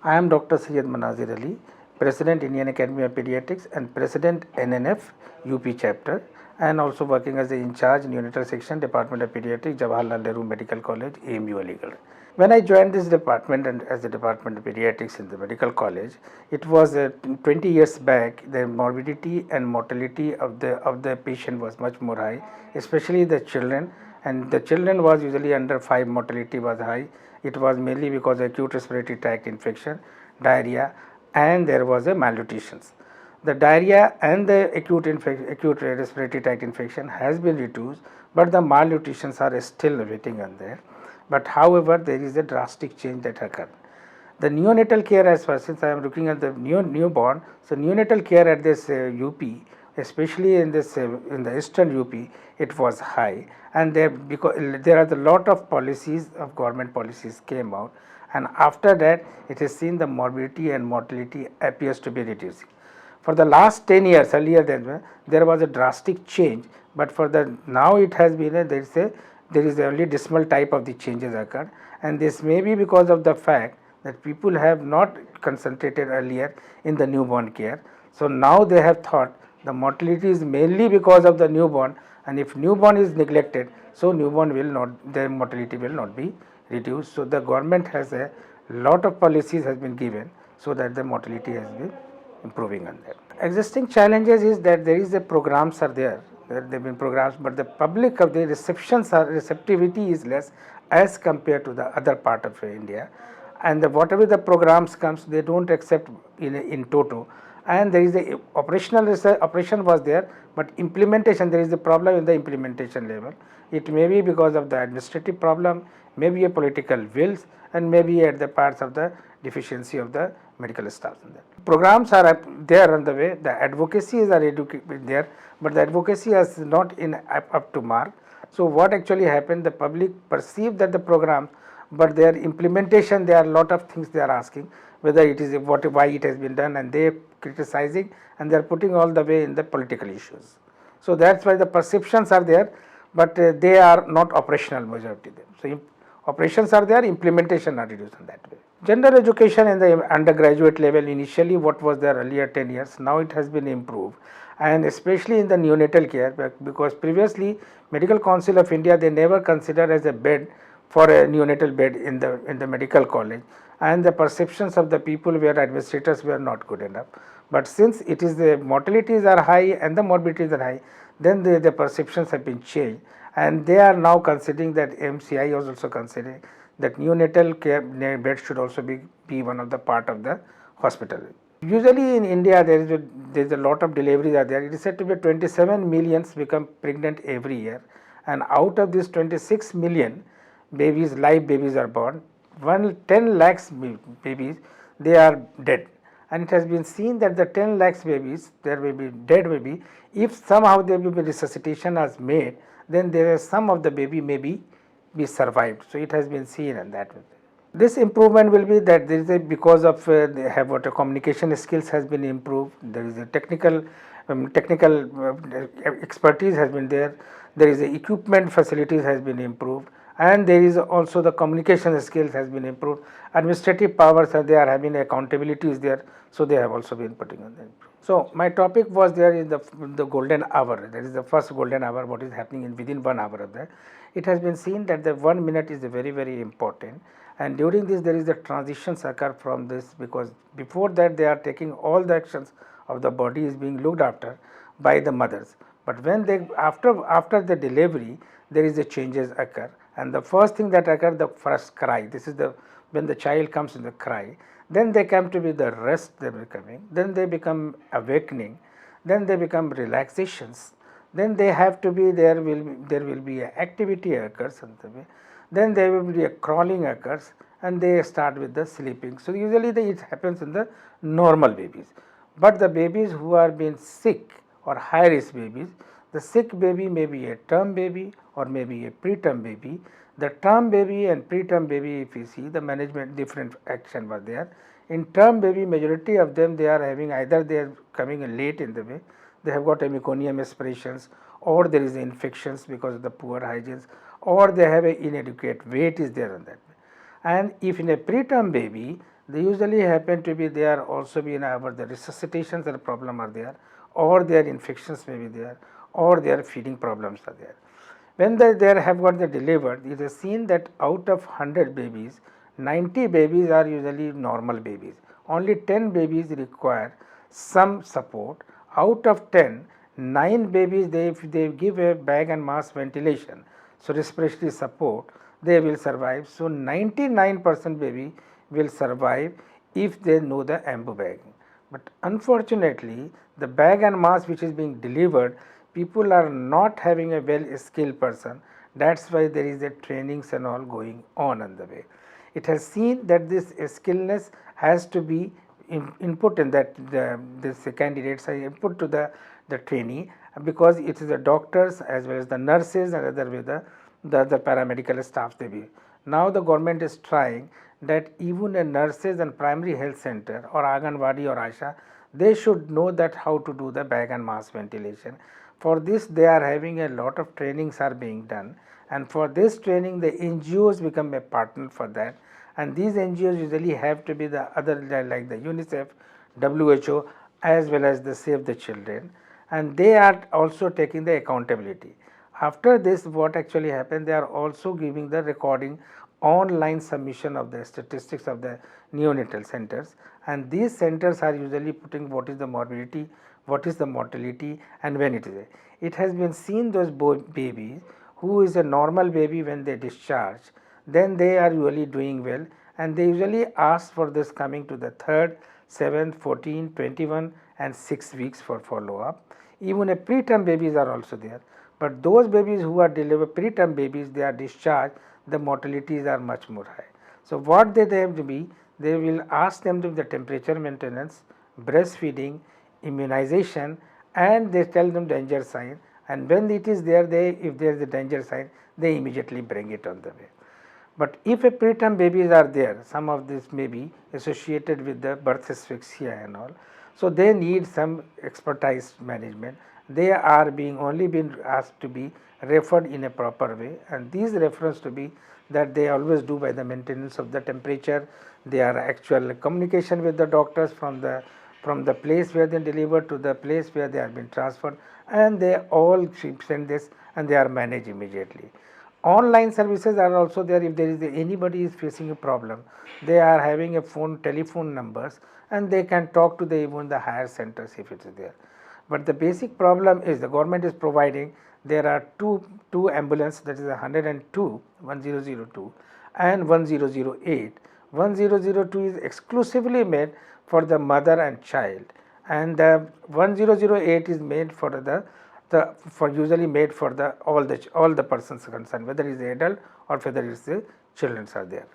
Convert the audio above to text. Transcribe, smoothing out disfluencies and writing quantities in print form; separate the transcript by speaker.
Speaker 1: I am Dr. Syed Manazir Ali, President Indian Academy of Pediatrics and President NNF UP chapter, and also working as the in charge neonatal section Department of Pediatrics Jawaharlal Nehru Medical College AMU Aligarh. When I joined this department and as the Department of Pediatrics in the medical college, it was 20 years back. The morbidity and mortality of the patient was much more high, especially the children, and the children was usually under 5. Mortality was high. It was mainly because of acute respiratory tract infection, diarrhea, and there was a malnutrition. The diarrhea and the acute respiratory tract infection has been reduced, but the malnutrition are still waiting on there. But however, there is a drastic change that occurred. The neonatal care, as far since I am looking at the newborn, so neonatal care at this UP, especially in this in the eastern UP, it was high, and there because there are a lot of policies of government policies came out, and after that it is seen the morbidity and mortality appears to be reducing. For the last 10 years earlier than there was a drastic change, but for the now it has been there is only dismal type of the changes occurred, and this may be because of the fact that people have not concentrated earlier in the newborn care. So now they have thought the mortality is mainly because of the newborn, and if newborn is neglected, so newborn will not, the mortality will not be reduced. So the government has a lot of policies has been given so that the mortality has been improving on that. Existing challenges is that there is a programs are there have been programs, but the public of the receptivity is less as compared to the other part of India, and whatever the programs comes, they don't accept in toto, and there is a operation was there, but implementation, there is a problem in the implementation level. It may be because of the administrative problem, maybe a political wills, and maybe at the parts of the deficiency of the medical staff. Programs are there on the way, the advocacy is there, but the advocacy is not in up to mark. So what actually happened, the public perceive that the program, but their implementation, there are a lot of things they are asking, whether it is why it has been done, and they criticizing, and they are putting all the way in the political issues. So that's why the perceptions are there, but they are not operational majority of them. So operations are there, implementation are reduced in that way. Gender education in the undergraduate level, initially what was there earlier 10 years, now it has been improved, and especially in the neonatal care, because previously Medical Council of India, they never considered as a bed for a neonatal bed in the medical college, and the perceptions of the people where administrators were not good enough. But since it is the mortalities are high and the morbidities are high, then the perceptions have been changed, and they are now considering that MCI was also considering that neonatal care bed should also be one of the part of the hospital. Usually in India there is a lot of deliveries are there. It is said to be 27 millions become pregnant every year, and out of this 26 million babies, live babies are born, 10 lakhs babies, they are dead. And it has been seen that the 10 lakhs babies, there will be dead baby, if somehow there will be resuscitation as made, then there is some of the baby may be survived. So it has been seen in that way. This improvement will be that there is a because of they have what a communication skills has been improved. There is a technical expertise has been there. There is a equipment facilities has been improved, and there is also the communication skills has been improved. Administrative powers are there, having accountability is there, so they have also been putting on them. So my topic was there in the golden hour. That is the first golden hour. What is happening in within 1 hour of that? It has been seen that the 1 minute is very important, and during this there is the transitions occur from this, because before that they are taking all the actions of the body is being looked after by the mothers. But when they after the delivery, there is a changes occur, and the first thing that occur, the first cry. This is the when the child comes in the cry. Then they come to be the rest they are coming. Then they become awakening. Then they become relaxations. Then they have to be there will be a activity occurs on the way. Then there will be a crawling occurs, and they start with the sleeping. So usually it happens in the normal babies, but the babies who are being sick or high risk babies, the sick baby may be a term baby or maybe a preterm baby. The term baby and preterm baby, if you see the management different action was there. In term baby, majority of them they are having either they are coming late in the way, they have got meconium aspirations, or there is infections because of the poor hygiene, or they have a inadequate weight is there on that. And if in a preterm baby, they usually happen to be there also be in our the resuscitations and problem are there, or their infections may be there, or their feeding problems are there. When they have got the delivered, it is seen that out of 100 babies, 90 babies are usually normal babies. Only 10 babies require some support. Out of 10, 9 babies, if they give a bag and mask ventilation, so respiratory support, they will survive. So 99% baby will survive if they know the ambu bagging. But unfortunately, the bag and mask which is being delivered, people are not having a well skilled person. That's why there is a trainings and all going on the way. It has seen that this skillness has to be input in that this candidates are input to the trainee, because it is the doctors as well as the nurses and other with the other paramedical staff they be. Now the government is trying that even a nurses and primary health center or Anganwadi or Asha, they should know that how to do the bag and mask ventilation. For this they are having a lot of trainings are being done, and for this training the NGOs become a partner for that, and these NGOs usually have to be the other like the UNICEF, WHO as well as the Save the Children, and they are also taking the accountability. After this what actually happened, they are also giving the recording online submission of the statistics of the neonatal centers, and these centers are usually putting what is the morbidity, what is the mortality, and when it is. It has been seen those babies who is a normal baby when they discharge, then they are usually doing well, and they usually ask for this coming to the 3rd, 7th, 14, 21 and 6 weeks for follow up. Even a preterm babies are also there, but those babies who are delivered preterm babies, they are discharged, the mortalities are much more high. So what they have to be, they will ask them to the temperature maintenance, breastfeeding, immunization, and they tell them danger sign, and when it is there, they if there is a danger sign, they immediately bring it on the way. But if a preterm babies are there, some of this may be associated with the birth asphyxia and all, so they need some expertise management. They are being only been asked to be referred in a proper way, and these reference to be that they always do by the maintenance of the temperature. They are actual communication with the doctors from the place where they delivered to the place where they have been transferred, and they all send this and they are managed immediately. Online services are also there. If there is anybody is facing a problem, they are having a telephone numbers, and they can talk to even the higher centers if it is there. But the basic problem is the government is providing, there are two ambulance, that is 102 1002 and 1008. 1002 is exclusively made for the mother and child, and the 1008 is made for usually made for all the persons concerned, whether it is adult or whether it is the children are there.